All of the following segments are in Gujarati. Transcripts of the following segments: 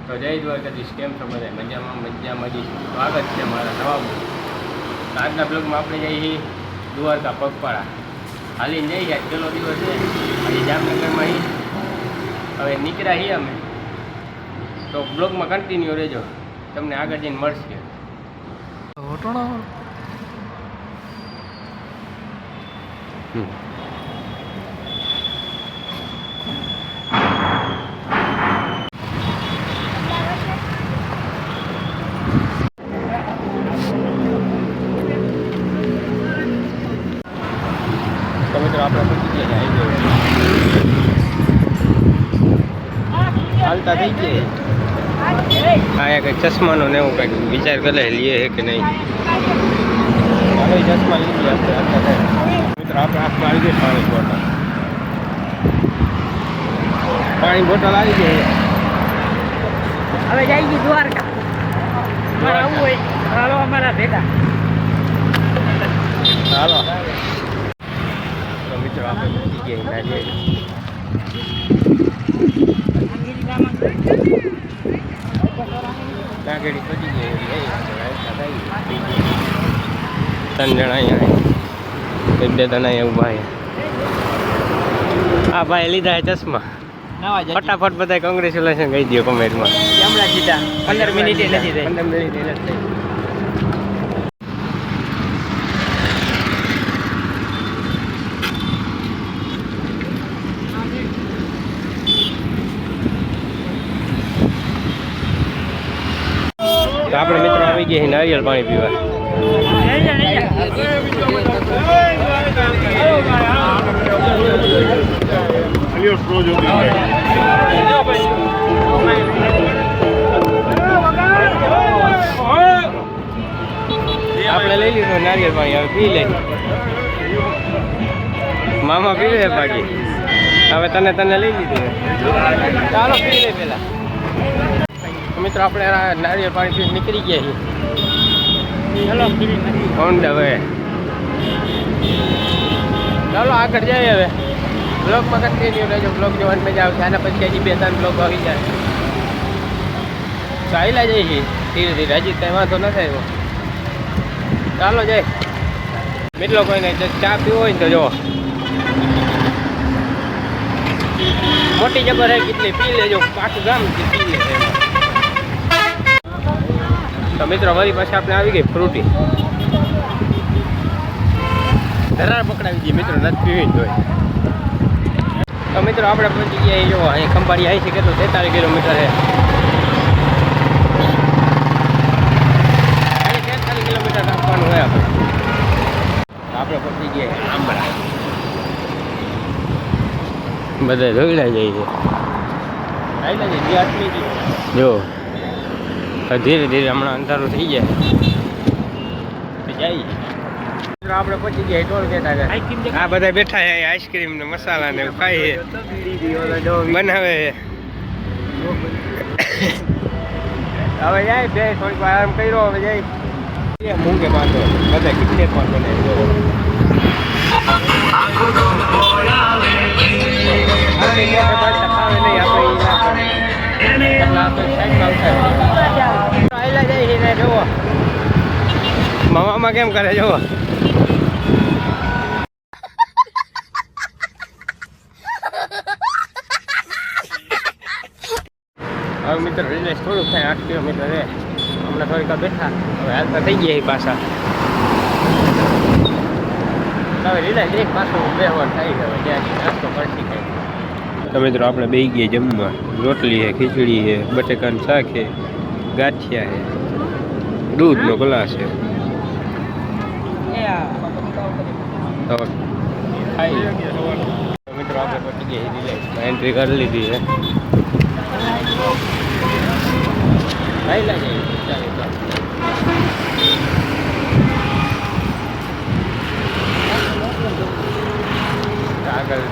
તો જય દ્વારકાધીશ, કેમ છો બધા? મજામાં જ. સ્વાગત છે મારા નવા બ્લોગ. આજના બ્લોગમાં આપણે જઈએ દ્વારકા પગપાળા હાલીને જઈએ. આજ પહેલો દિવસ છે, આજે જામનગરમાં હવે નીકળ્યા છીએ અમે. તો બ્લોગમાં કન્ટિન્યુ રહેજો, તમને આગળ જઈને મળશે. તો મિત્રો આપણે પહોંચી ગયા હાલતા થઈ ગયા. હા, કંઈક ચશ્માનો ને એવું કંઈક વિચાર કરે લઈએ કે નહીં. ચાલો ચશ્મા લીધી આપણે. મિત્રો આપણે હાથમાં આવી ગઈ પાણી બોટલ આવી ગઈ. હવે જઈ ગઈ દ્વારકા. અમારે આવવું હોય હાલો અમારા ભેગા. હાલો તો મિત્રો આપણે પહોંચી ગયા નાગેડી પહોંચી ગયા. 3 જણા અહીંયા 2 જણા અહીંયા ઊભા છે. આ ભાઈ લીધા છે ચશ્મા. ફટાફટ બધા કોંગ્રેચ્યુલેશન કહી દો કોમેન્ટમાં. હમણાં સીધા 15 મિનિટે નથી થઈ. 15 મિનિટ નથી. તો આપણે મિત્રો આવી ગયા નારિયેળ પાણી પીવા. આપણે લઈ લીધું નારિયેળ પાણી, હવે પી લે. મામા પીવે બાકી હવે તને લઈ લીધું. ચાલો પી લે પેલા. મિત્રો આપણે નારિયેળ પાણી પી નીકળી ગયા છીએ. હોન્ડા હવે ચાલો આગળ જઈએ. હવે બ્લોગમાં કન્ટિન્યુ રહેજો, બ્લોગ જોવાની મજા આવશે. આના પછી હજી 2-3 બ્લોગ આવી જાય. તો આવેલા જઈએ છીએ ધીરે ધીરે. હજી કંઈ વાંધો ન થાય. ચાલો જય મિત્રો. કોઈને ચા પીવો હોય ને તો જો મોટી જબર હે કેટલી પી લેજો. આખું ગામ પી લે. તો મિત્રો મારી પાસે આપણે આવી ગઈ ફ્રૂટી. ધરાર પકડાવી દઈએ મિત્રો, નથી પીવી જોઈએ. તો મિત્રો આપણે પહોંચી ગયા જો અહીં ખંભાળી આવી છે. કેટલું 43 કિલોમીટર છે. 43 કિલોમીટર આપવાનું હોય આપણે પહોંચી ગયા આંબળા. બધા જોઈલા જાય છે. જો ધીરે ધીરે હમણાં અંધારું થઈ જાય જાય. આપણે પહોંચી ગયા ટોલ ગેટ આગળ. આ બધા બેઠા છે આઈસ્ક્રીમ ને મસાલા ને ખાઈ બનાવે છે. હવે જાય બે થોડીક વાર આરામ કર્યો. હવે જાય મૂંગે બાંધો બધા કિડનેપ પણ બને જોવો મામામાં કેમ કરે જોવો. હવે મિત્રો રિલેક્સ થોડુંક થાય. 8 કિલોમીટર છે. હમણાં થોડીક બેઠા હવે હાલતા થઈ ગયા પાછા. હવે રિલેક્સ એક પાછું બેહવાનું થાય ગયો. જ્યાં નાસ્તો કરતી ખાઈ. તો મિત્રો આપણે બે ગયા જમવા. રોટલી છે, ખીચડી છે, બટેકાનું શાક છે, ગાંઠિયા છે, દૂધનો ગ્લાસ છે. તો ખાઈ મિત્રો આપણે પહોંચી ગયા રિલેક્સ. એન્ટ્રી કરી લીધી છે. ખાઈ લાગે આગળ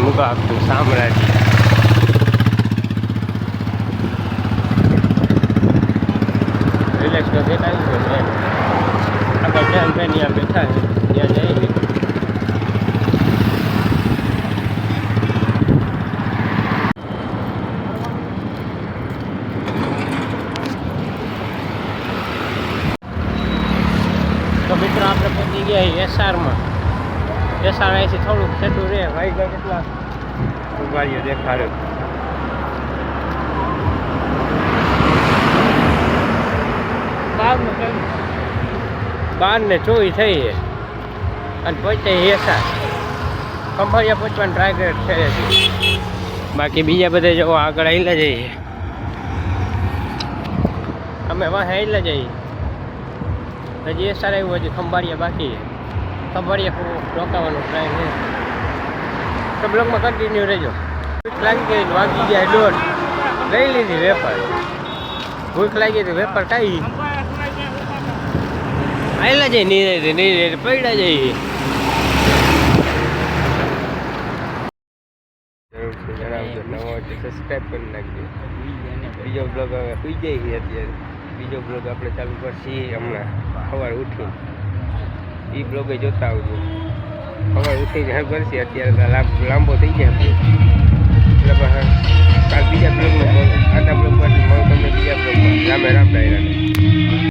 મુકા આપતું સામ્રાજ્ય. રિલેક્સ તો દેખાય છે. આગળ બેઠા ત્યાં જઈએ. તો મિત્રો આપણે પહોંચી ગયા એસઆરમાં. એસઆર અહીંથી થોડુંક છેટું રહે. વાઈગા કેટલા ઉભારીઓ દેખાડ્યો. બાર ને 24 થઈ છે અને પહોંચાય એસઆર. ખંભાળિયા પહોંચવાનું ટ્રાય કરે છે. બાકી બીજા બધા જો આગળ આવેલા જઈએ. અમે વાહ આવેલા જઈએ. હજી એસઆર આવ્યું, હજી ખંભાળિયા બાકી છે. ખંભાળિયા રોકાવાનો ટ્રાય છે. તો બ્લોગમાં કન્ટિન્યુ રહેજો. ભૂખ લાગી ગઈ, વાગી ગયા 1:30. લઈ લીધી વેપાર. ભૂખ લાગી તો વેપાર ખાઈ આવેલા જઈએ. નીરે પડ્યા જઈએ. જરૂરથી જણાવજો. નવો એટલે સબસ્ક્રાઈબ કરી નાખજો. બીજો બ્લોગ હવે સુઈ જાય છે અત્યારે. બીજો બ્લોગ આપણે ચાલુ કરશી હમણાં સવારે ઉઠીને. એ બ્લોગે જોતા આવજો. સવારે ઉઠીને હર કરશે. અત્યારે લાંબો થઈ જાય.